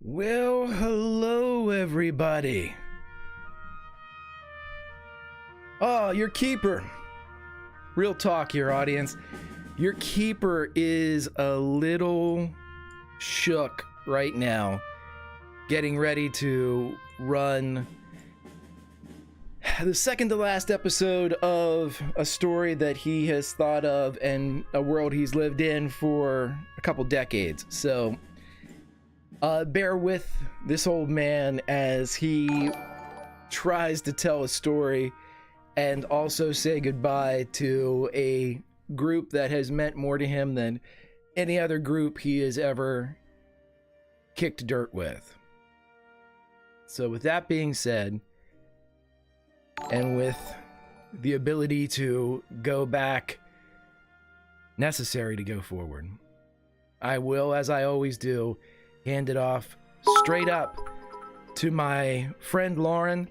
Well, hello, everybody. Oh, your keeper. Real talk here, audience. Your keeper is a little shook right now, getting ready to run the second to last episode of a story that he has thought of and a world he's lived in for a couple decades. So, bear with this old man as he tries to tell a story and also say goodbye to a group that has meant more to him than any other group he has ever kicked dirt with. So with that being said, and with the ability to go back necessary to go forward, I will, as I always do, hand it off straight up to my friend Lauren,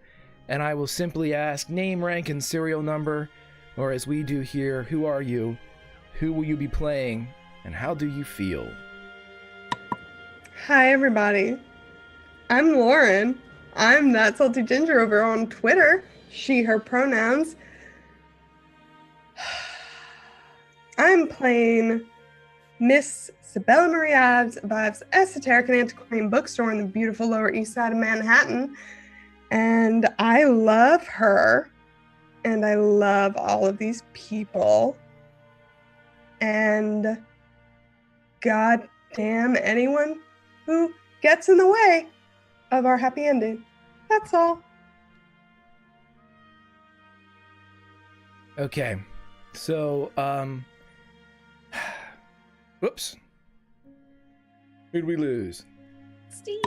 and I will simply ask name, rank, and serial number, or as we do here, who are you, who will you be playing, and how do you feel? Hi everybody, I'm Lauren. I'm that salty ginger over on Twitter, she, her pronouns. I'm playing Miss Sabella Marie Ives of Ives Esoteric and Antiquarian Bookstore in the beautiful Lower East Side of Manhattan. And I love her, and I love all of these people. And God damn anyone who gets in the way of our happy ending. That's all. Okay, so, whoops. Who'd we lose? Steve.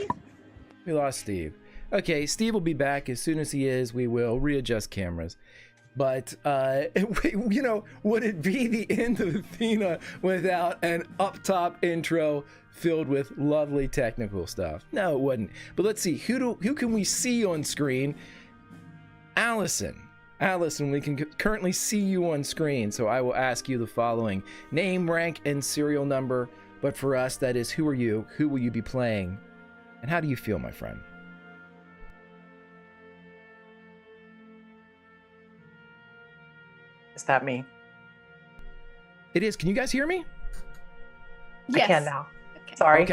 We lost Steve. Okay, Steve will be back. As soon as he is, we will readjust cameras. But, you know, would it be the end of Athena without an up-top intro filled with lovely technical stuff? No, it wouldn't. But let's see, who can we see on screen? Allison. Allison, we can currently see you on screen, so I will ask you the following. Name, rank, and serial number. But for us, that is, who are you? Who will you be playing? And how do you feel, my friend? Is that me? It is. Can you guys hear me? Yes. I can now. Sorry.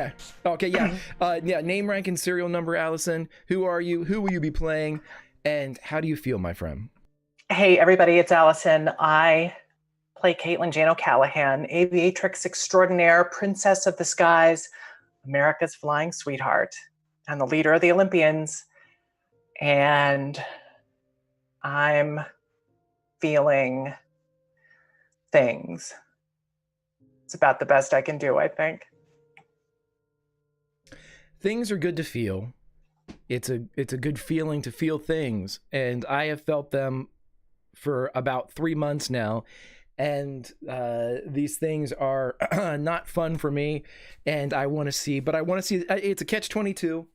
Okay, yeah. Yeah, name, rank, and serial number, Allison. Who are you? Who will you be playing? And how do you feel, my friend? Hey, everybody, it's Allison. I play Caitlin Jane O'Callahan, aviatrix extraordinaire, princess of the skies, America's flying sweetheart, and the leader of the Olympians. And I'm feeling things. It's about the best I can do, I think. Things are good to feel. It's a good feeling to feel things, and I have felt them for about 3 months now, and these things are not fun for me, and I want to see, it's a catch-22,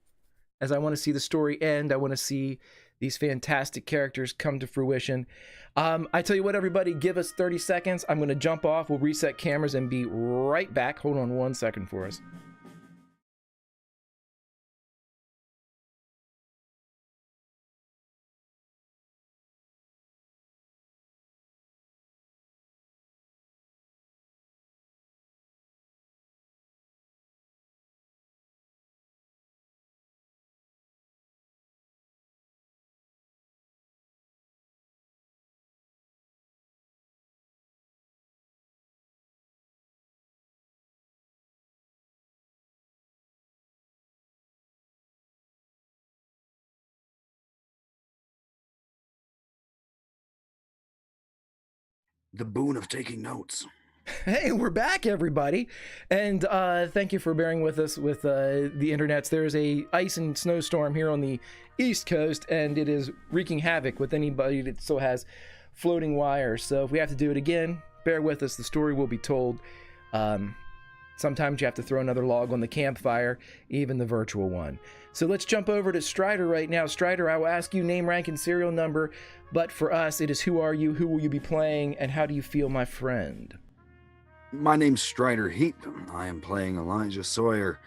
as I want to see the story end. I want to see these fantastic characters come to fruition. I tell you what, everybody, give us 30 seconds. I'm going to jump off. We'll reset cameras and be right back. Hold on 1 second for us. The boon of taking notes. Hey, we're back, everybody, and thank you for bearing with us with the internets. There's a ice and snowstorm here on the East Coast, and it is wreaking havoc with anybody that still has floating wires. So if we have to do it again, bear with us. The story will be told. Sometimes you have to throw another log on the campfire, even the virtual one. So let's jump over to Strider right now. Strider, I will ask you name, rank, and serial number, but for us, it is who are you, who will you be playing, and how do you feel, my friend? My name's Strider Heat. I am playing Elijah Sawyer,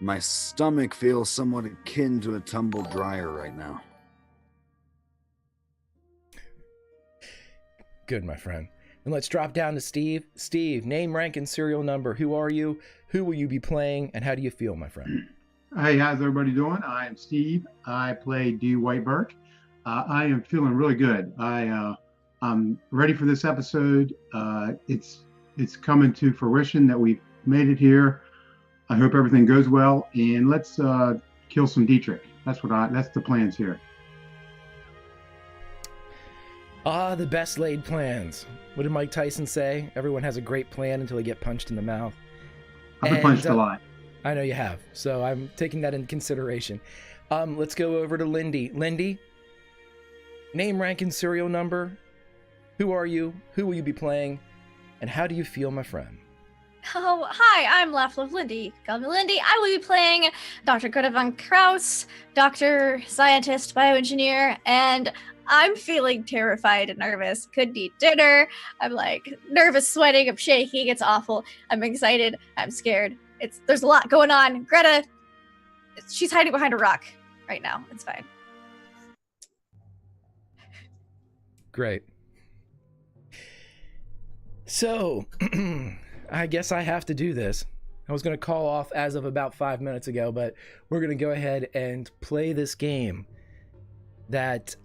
My stomach feels somewhat akin to a tumble dryer right now. Good, my friend. And let's drop down to Steve. Steve, name, rank, and serial number. Who are you? Who will you be playing? And how do you feel, my friend? Hey, how's everybody doing? I am Steve. I play D. White Burke. I am feeling really good. I'm ready for this episode. It's coming to fruition that we've made it here. I hope everything goes well, and let's kill some Dietrich. That's the plans here. The best laid plans. What did Mike Tyson say? Everyone has a great plan until they get punched in the mouth. I've been punched a lot. I know you have, so I'm taking that into consideration. Let's go over to Lindy. Lindy, name, rank, and serial number. Who are you? Who will you be playing? And how do you feel, my friend? Oh, hi, I'm Laflove Lindy. Call me Lindy. I will be playing Dr. Greta von Kraus, doctor, scientist, bioengineer, and I'm feeling terrified and nervous. Could eat dinner. I'm like nervous, sweating, I'm shaking. It's awful. I'm excited. I'm scared. There's a lot going on. Greta, she's hiding behind a rock right now. It's fine. Great. So, I guess I have to do this. I was going to call off as of about 5 minutes ago, but we're going to go ahead and play this game that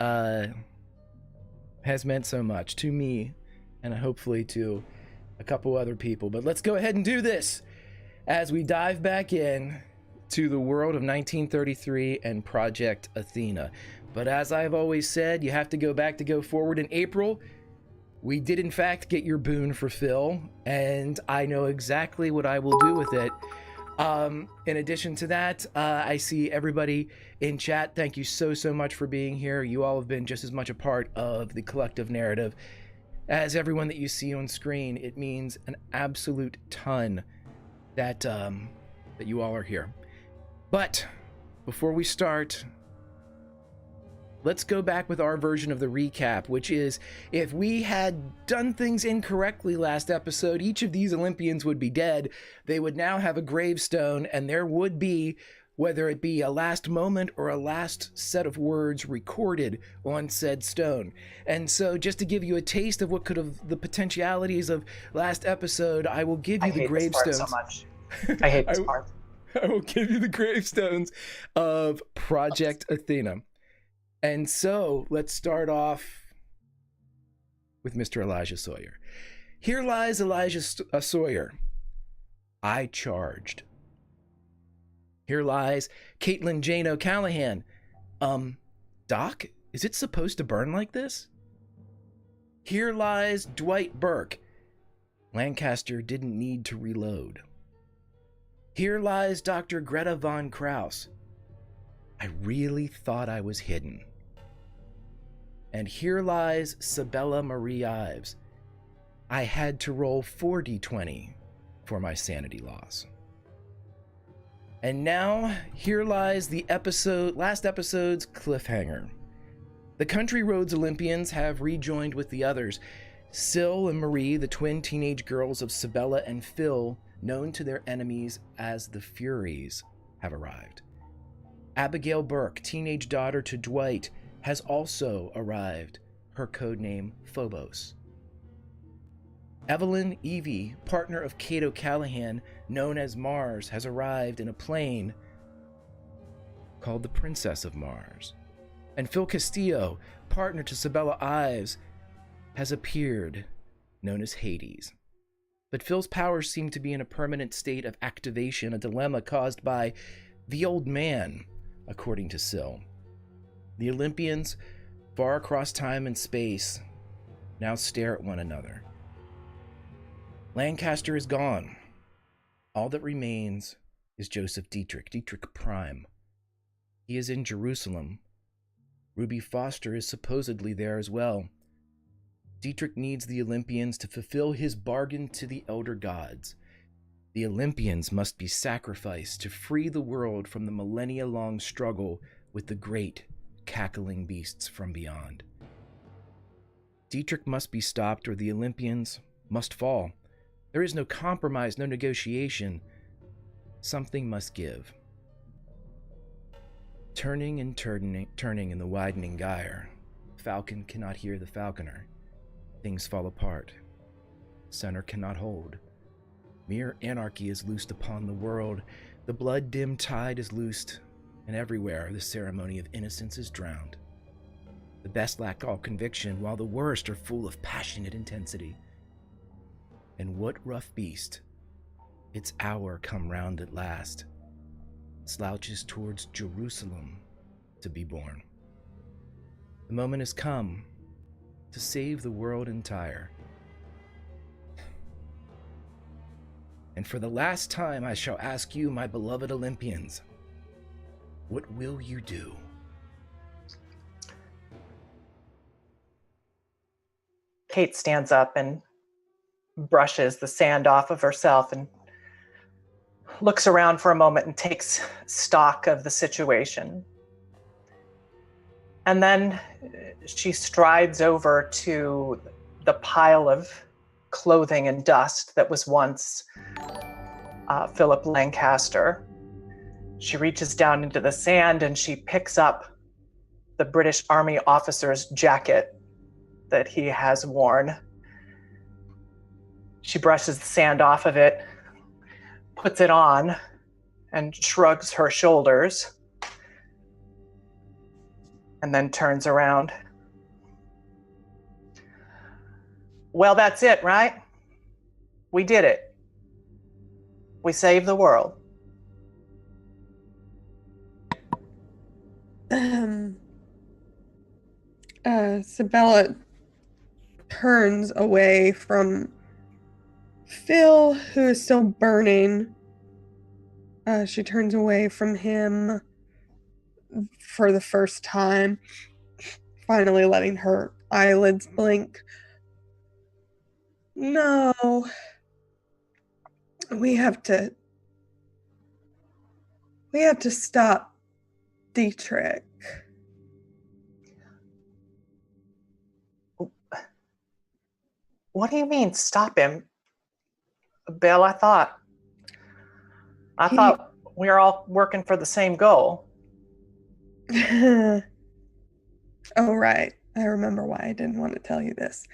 has meant so much to me and hopefully to a couple other people. But let's go ahead and do this as we dive back in to the world of 1933 and Project Athena. But as I've always said, you have to go back to go forward. In April, we did in fact get your boon for Phil, and I know exactly what I will do with it. In addition to that, I see everybody in chat. Thank you so much for being here. You all have been just as much a part of the collective narrative as everyone that you see on screen. It means an absolute ton that you all are here. But before we start, let's go back with our version of the recap, which is, if we had done things incorrectly last episode, each of these Olympians would be dead. They would now have a gravestone, and there would be, whether it be a last moment or a last set of words recorded on said stone. And so, just to give you a taste of what could have the potentialities of last episode, I will give you the gravestones. I hate this part so much. I hate this part. I will give you the gravestones of Project Athena. And so, let's start off with Mr. Elijah Sawyer. Here lies Elijah Sawyer. I charged. Here lies Caitlin Jane O'Callahan. Doc, is it supposed to burn like this? Here lies Dwight Burke. Lancaster didn't need to reload. Here lies Dr. Greta von Kraus. I really thought I was hidden. And here lies Sabella Marie Ives. I had to roll 4d20 for my sanity loss. And now, here lies the last episode's cliffhanger. The Country Roads Olympians have rejoined with the others. Syl and Marie, the twin teenage girls of Sabella and Phil, known to their enemies as the Furies, have arrived. Abigail Burke, teenage daughter to Dwight, has also arrived, her codename Phobos. Evelyn Evie, partner of Kate O'Callahan, known as Mars, has arrived in a plane called the Princess of Mars. And Phil Castillo, partner to Sabella Ives, has appeared, known as Hades. But Phil's powers seem to be in a permanent state of activation, a dilemma caused by the old man, according to Syl. The Olympians, far across time and space, now stare at one another. Lancaster is gone. All that remains is Joseph Dietrich Prime. He is in Jerusalem. Ruby Foster is supposedly there as well. Dietrich needs the Olympians to fulfill his bargain to the elder gods. The Olympians must be sacrificed to free the world from the millennia-long struggle with the great, cackling beasts from beyond. Dietrich must be stopped, or the Olympians must fall. There is no compromise, no negotiation. Something must give. Turning and turning in the widening gyre. Falcon cannot hear the falconer. Things fall apart. Center cannot hold. Mere anarchy is loosed upon the world. The blood-dimmed tide is loosed, and everywhere the ceremony of innocence is drowned. The best lack all conviction, while the worst are full of passionate intensity. And what rough beast, its hour come round at last, slouches towards Jerusalem to be born. The moment has come to save the world entire. And for the last time I shall ask you, my beloved Olympians, what will you do? Kate stands up and brushes the sand off of herself and looks around for a moment and takes stock of the situation. And then she strides over to the pile of clothing and dust that was once Philip Lancaster. She reaches down into the sand and she picks up the British Army officer's jacket that he has worn. She brushes the sand off of it, puts it on, and shrugs her shoulders, and then turns around. Well, that's it, right? We did it. We saved the world. Sabella turns away from Phil, who is still burning. She turns away from him for the first time, finally letting her eyelids blink. No. We have to stop Dietrich. What do you mean, stop him? Bill, I thought we were all working for the same goal. Oh, right. I remember why I didn't want to tell you this.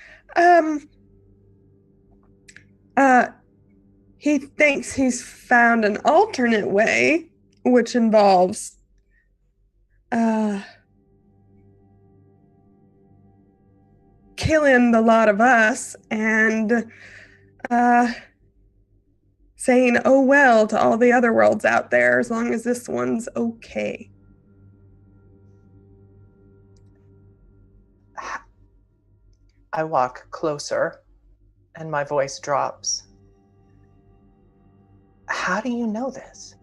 He thinks he's found an alternate way, which involves killing the lot of us and saying, oh well, to all the other worlds out there, as long as this one's okay. I walk closer and my voice drops. How do you know this?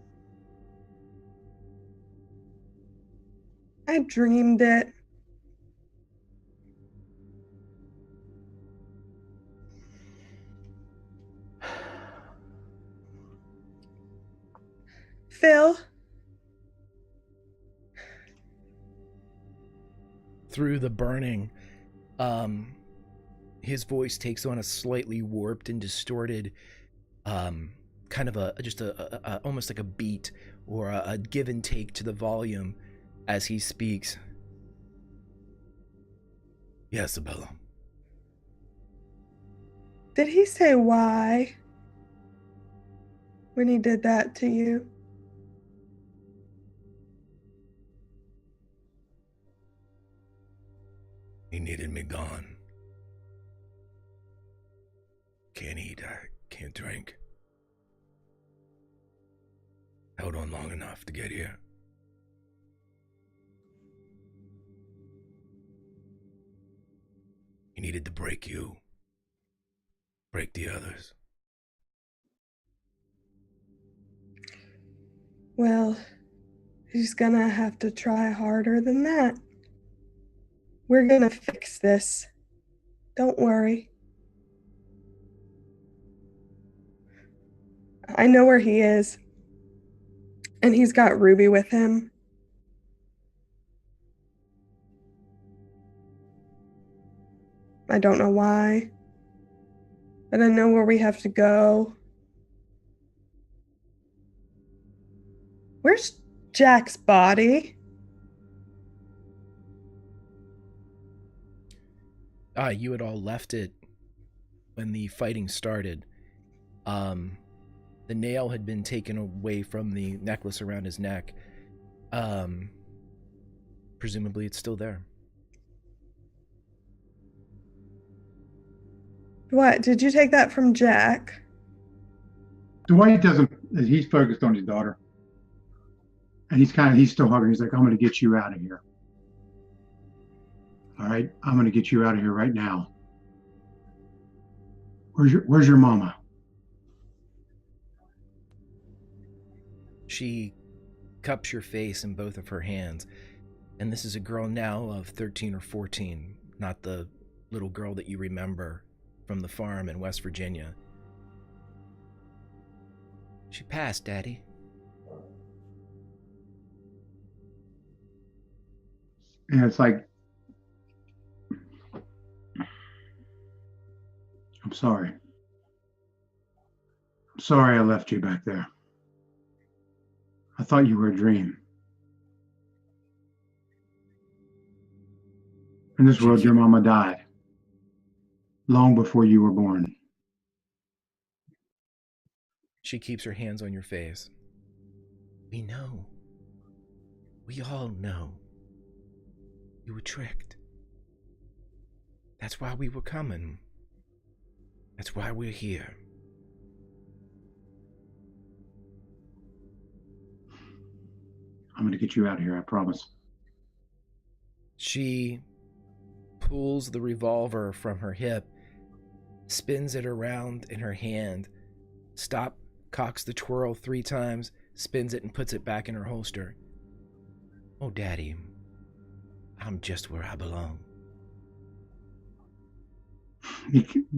I dreamed it. Phil? Through the burning, his voice takes on a slightly warped and distorted, kind of a almost like a beat or a give and take to the volume as he speaks. Yes, Isabella. Did he say why when he did that to you? He needed me gone. Can't eat, I can't drink. Held on long enough to get here. He needed to break you. Break the others. Well, he's gonna have to try harder than that. We're gonna fix this. Don't worry. I know where he is. And he's got Ruby with him. I don't know why. But I know where we have to go. Where's Jack's body? You had all left it when the fighting started. The nail had been taken away from the necklace around his neck. Presumably it's still there. What? Did you take that from Jack? Dwight doesn't. He's focused on his daughter, and he's still hugging. He's like, "I'm going to get you out of here. All right, I'm going to get you out of here right now. Where's your mama?" She cups your face in both of her hands, and this is a girl now of 13 or 14, not the little girl that you remember from the farm in West Virginia. She passed, Daddy. And it's like, I'm sorry. I'm sorry I left you back there. I thought you were a dream. In this world, your mama died long before you were born. She keeps her hands on your face. We know. We all know. You were tricked. That's why we were coming. That's why we're here. I'm going to get you out of here, I promise. She pulls the revolver from her hip, spins it around in her hand, cocks the twirl 3 times, spins it and puts it back in her holster. Oh, Daddy, I'm just where I belong.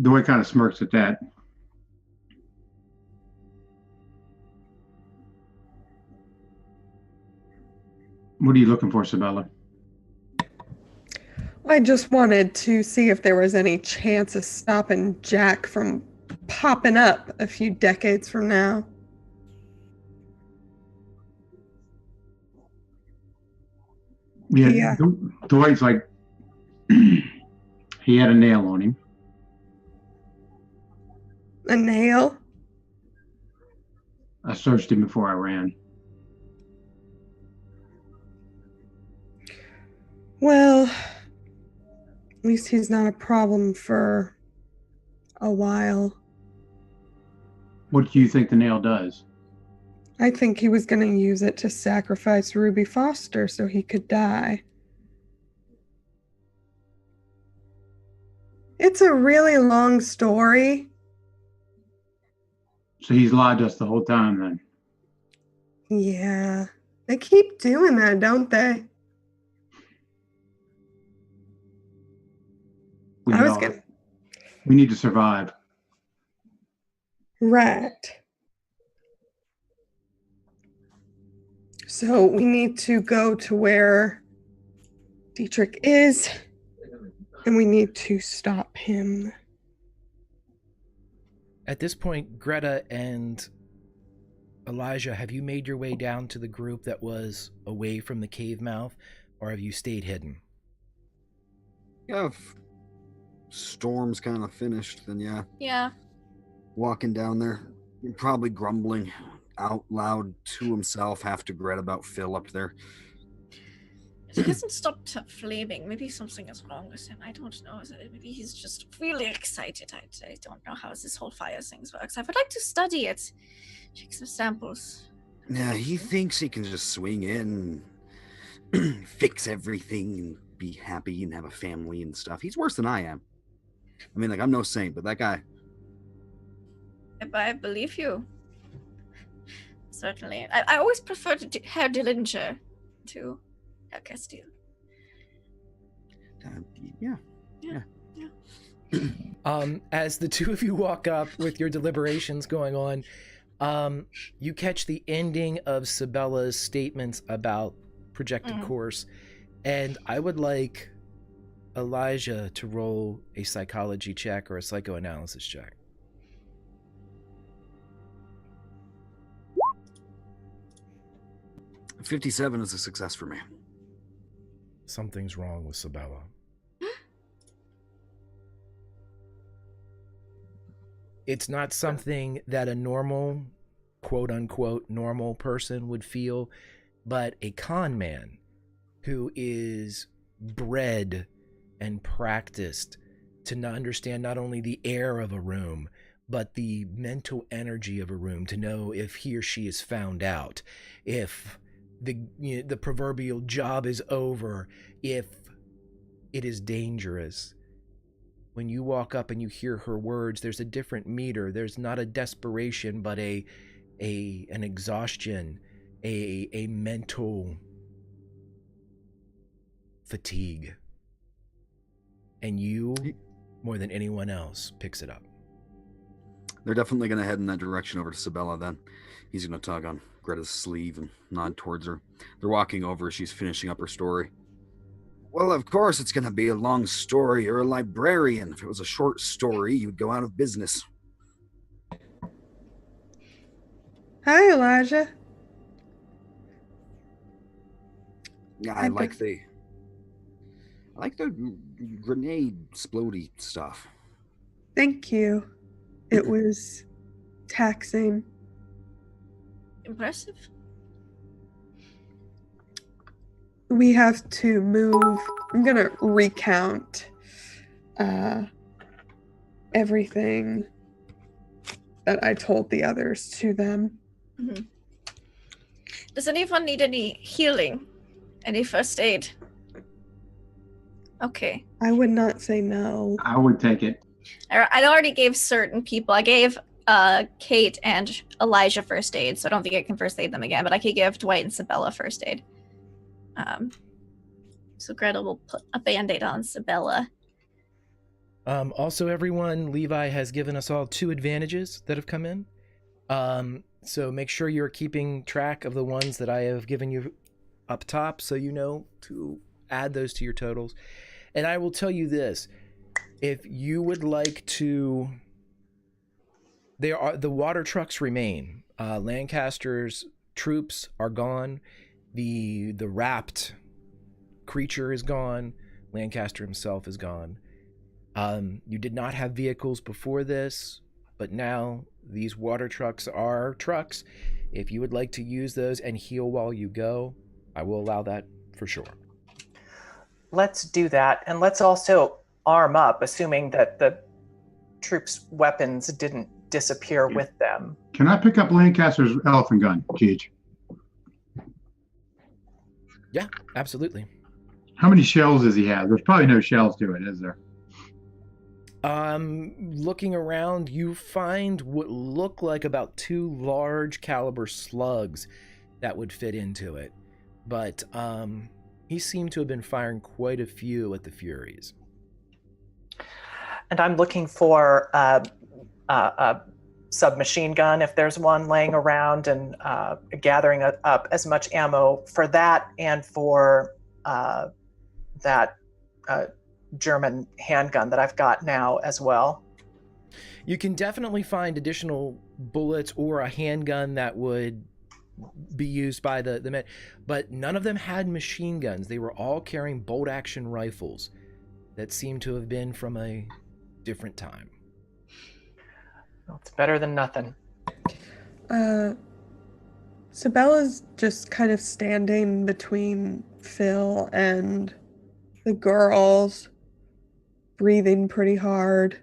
Dwight kind of smirks at that. What are you looking for, Sabella? I just wanted to see if there was any chance of stopping Jack from popping up a few decades from now. Yeah. Dwight's like, he had a nail on him. A nail? I searched him before I ran. Well, at least he's not a problem for a while. What do you think the nail does? I think he was going to use it to sacrifice Ruby Foster so he could die. It's a really long story. So he's lied to us the whole time then. Yeah. They keep doing that, don't they? We need to survive. Right. So we need to go to where Dietrich is, and we need to stop him. At this point, Greta and Elijah, have you made your way down to the group that was away from the cave mouth, or have you stayed hidden? Yeah, if Storm's kind of finished, then yeah. Yeah. Walking down there, probably grumbling out loud to himself, half to Greta about Phil up there. He hasn't stopped flaming. Maybe something is wrong with him. I don't know. Maybe he's just really excited. I don't know how this whole fire thing works. I would like to study it. Take some samples. Yeah, he thinks he can just swing in, fix everything, and be happy and have a family and stuff. He's worse than I am. I mean, like, I'm no saint, but that guy... I believe you. Certainly. I always prefer Herr Dillinger to Herr Castile. Yeah. As the two of you walk up with your deliberations going on, you catch the ending of Sabella's statements about projected course, and I would like Elijah to roll a psychology check or a psychoanalysis check. $57 is a success for me. Something's wrong with Sabella. It's not something that a normal, quote unquote, normal person would feel, but a con man who is bred and practiced to not understand not only the air of a room, but the mental energy of a room, to know if he or she is found out, if the proverbial job is over, if it is dangerous. When you walk up and you hear her words, there's a different meter. There's not a desperation, but an exhaustion, a mental fatigue. And you, more than anyone else, picks it up. They're definitely going to head in that direction over to Sabella then. He's going to tug on Greta's sleeve and nod towards her. They're walking over as she's finishing up her story. Well, of course it's going to be a long story. You're a librarian. If it was a short story, you'd go out of business. Hi, Elijah. Yeah, I like the grenade splody stuff. Thank you. It was taxing. Impressive. We have to move. I'm going to recount everything that I told the others to them. Mm-hmm. Does anyone need any healing? Any first aid? Okay. I would not say no. I would take it. I already gave certain people. I gave Kate and Elijah first aid, so I don't think I can first aid them again, but I could give Dwight and Sabella first aid. So Greta will put a band-aid on Sabella. Also, everyone, Levi has given us all 2 advantages that have come in. So make sure you're keeping track of the ones that I have given you up top, so you know to add those to your totals. And I will tell you this. If you would like to... the water trucks remain. Lancaster's troops are gone. The wrapped creature is gone. Lancaster himself is gone. You did not have vehicles before this, but now these water trucks are trucks. If you would like to use those and heal while you go, I will allow that for sure. Let's do that. And let's also arm up, assuming that the troops' weapons didn't disappear with them. Can I pick up Lancaster's elephant gun, Cheech? Yeah, absolutely. How many shells does he have? There's probably no shells to it, is there? Looking around, you find what look like about 2 large caliber slugs that would fit into it. But he seemed to have been firing quite a few at the Furies. And I'm looking for a submachine gun, if there's one laying around, and gathering up as much ammo for that and for that German handgun that I've got now as well. You can definitely find additional bullets or a handgun that would be used by the men, but none of them had machine guns. They were all carrying bolt-action rifles that seemed to have been from a different time. Well, it's better than nothing. Sabella's just kind of standing between Phil and the girls, breathing pretty hard,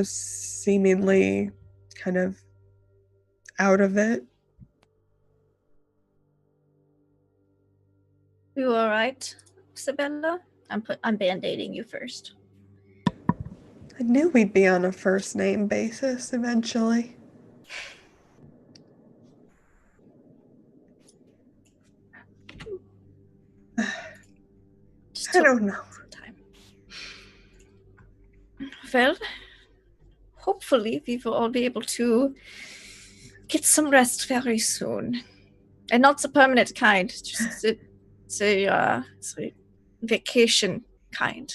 seemingly kind of out of it. You all right, Sabella? I'm band-aiding you first. I knew we'd be on a first name basis eventually. I don't know. Time. Well, hopefully we will all be able to get some rest very soon. And not the permanent kind, just the vacation kind.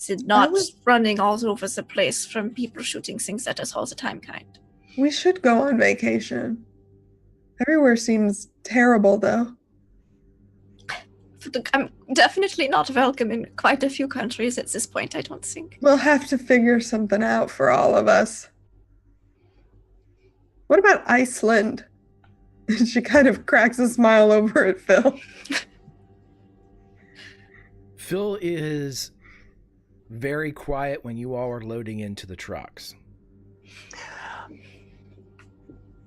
The not running all over the place from people shooting things at us all the time kind. We should go on vacation. Everywhere seems terrible, though. I'm definitely not welcome in quite a few countries at this point, I don't think. We'll have to figure something out for all of us. What about Iceland? She kind of cracks a smile over at Phil. Phil is very quiet when you all are loading into the trucks.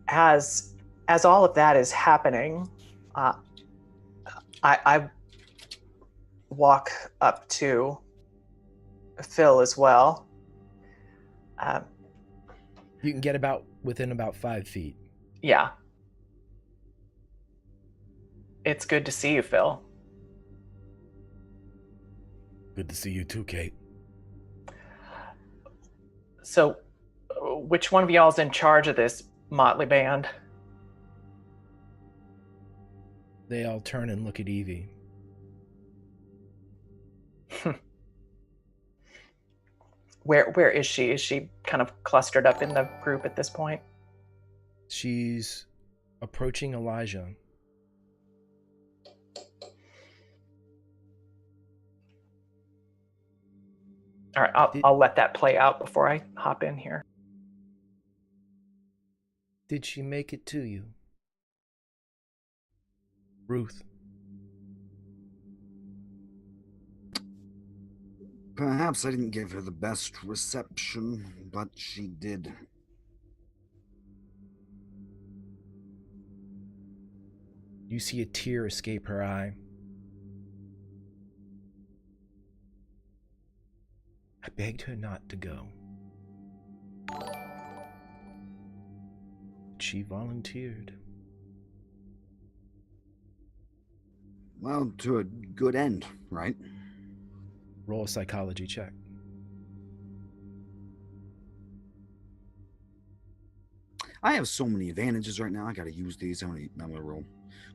As all of that is happening, I walk up to Phil as well. You can get within about 5 feet. Yeah. It's good to see you, Phil. Good to see you too, Kate. So, which one of y'all is in charge of this motley band? They all turn and look at Evie. Where is she? Is she kind of clustered up in the group at this point? She's approaching Elijah. All right, I'll let that play out before I hop in here. Did she make it to you? Ruth. Perhaps I didn't give her the best reception, but she did. You see a tear escape her eye. I begged her not to go. She volunteered. Well, to a good end, right? Roll a psychology check. I have so many advantages right now. I gotta use these. I'm gonna roll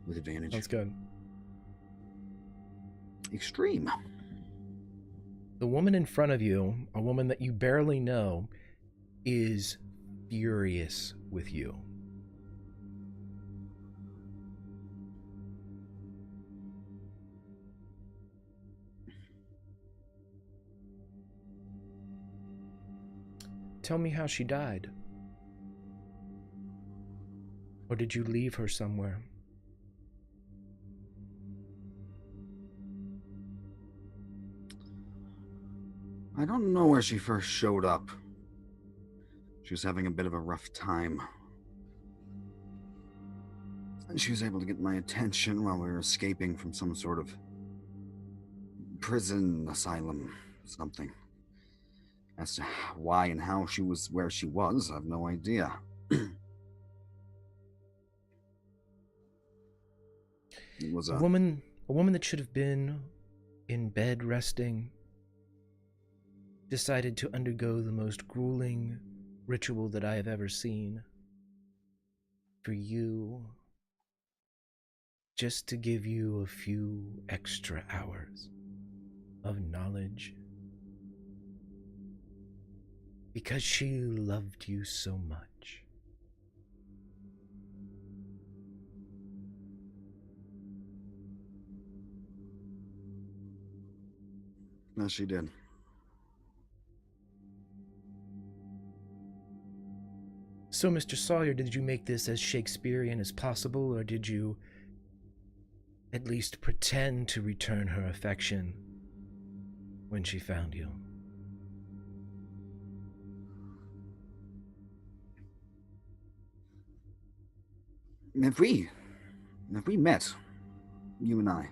with advantage. That's good. Extreme. The woman in front of you, a woman that you barely know, is furious with you. Tell me how she died. Or did you leave her somewhere? I don't know where she first showed up. She was having a bit of a rough time. And she was able to get my attention while we were escaping from some sort of prison, asylum, something. As to why and how she was where she was, I have no idea. It was a woman that should have been in bed resting decided to undergo the most grueling ritual that I have ever seen for you, just to give you a few extra hours of knowledge, because she loved you so much. Yes, she did. So, Mr. Sawyer, did you make this as Shakespearean as possible, or did you at least pretend to return her affection when she found you? If we met, you and I,